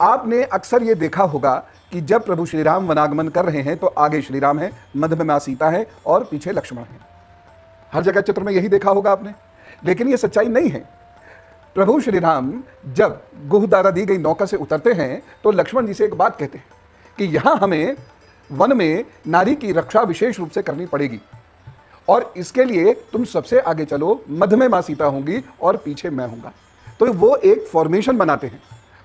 आपने अक्सर ये देखा होगा कि जब प्रभु श्री राम वनागमन कर रहे हैं तो आगे श्री राम है, मध्य में मां सीता है और पीछे लक्ष्मण है। हर जगह चित्र में यही देखा होगा आपने, लेकिन ये सच्चाई नहीं है। प्रभु श्री राम जब गुह द्वारा दी गई नौका से उतरते हैं तो लक्ष्मण जी से एक बात कहते हैं कि यहां हमें वन में नारी की रक्षा विशेष रूप से करनी पड़ेगी और इसके लिए तुम सबसे आगे चलो, मध्य में मां सीता होंगी और पीछे मैं होऊंगा। तो वो एक फॉर्मेशन बनाते हैं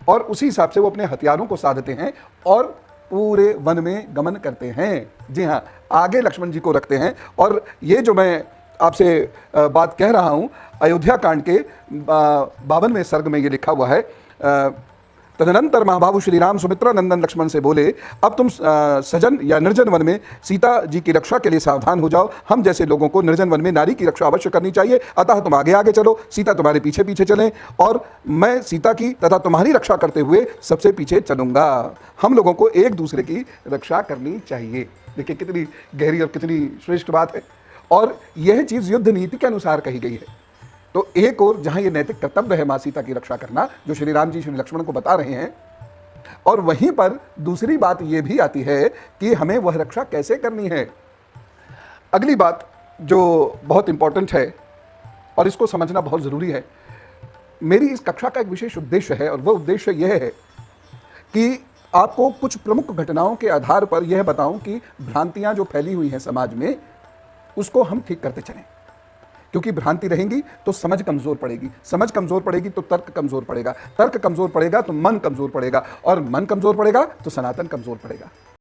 और उसी हिसाब से वो अपने हथियारों को साधते हैं और पूरे वन में गमन करते हैं। जी हाँ, आगे लक्ष्मण जी को रखते हैं। और ये जो मैं आपसे बात कह रहा हूँ, अयोध्या कांड के 52वें सर्ग में ये लिखा हुआ है, तदनंतर महाबाहु श्री राम सुमित्रा नंदन लक्ष्मण से बोले, अब तुम सजन या निर्जन वन में सीता जी की रक्षा के लिए सावधान हो जाओ। हम जैसे लोगों को निर्जन वन में नारी की रक्षा अवश्य करनी चाहिए, अतः तुम आगे आगे चलो, सीता तुम्हारे पीछे पीछे चलें और मैं सीता की तथा तुम्हारी रक्षा करते हुए सबसे पीछे चलूंगा। हम लोगों को एक दूसरे की रक्षा करनी चाहिए। देखिए कितनी गहरी और कितनी श्रेष्ठ बात है। और यह चीज़ युद्ध नीति के अनुसार कही गई है। तो एक और जहां ये नैतिक कर्तव्य है मां सीता की रक्षा करना, जो श्री राम जी श्री लक्ष्मण को बता रहे हैं, और वहीं पर दूसरी बात ये भी आती है कि हमें वह रक्षा कैसे करनी है। अगली बात जो बहुत इंपॉर्टेंट है और इसको समझना बहुत ज़रूरी है, मेरी इस कक्षा का एक विशेष उद्देश्य है और वह उद्देश्य यह है कि आपको कुछ प्रमुख घटनाओं के आधार पर यह बताऊं कि भ्रांतियां जो फैली हुई हैं समाज में, उसको हम ठीक करते चलें। क्योंकि भ्रांति रहेंगी तो समझ कमजोर पड़ेगी, समझ कमजोर पड़ेगी तो तर्क कमजोर पड़ेगा, तर्क कमजोर पड़ेगा तो मन कमजोर पड़ेगा, और मन कमजोर पड़ेगा तो सनातन कमजोर पड़ेगा।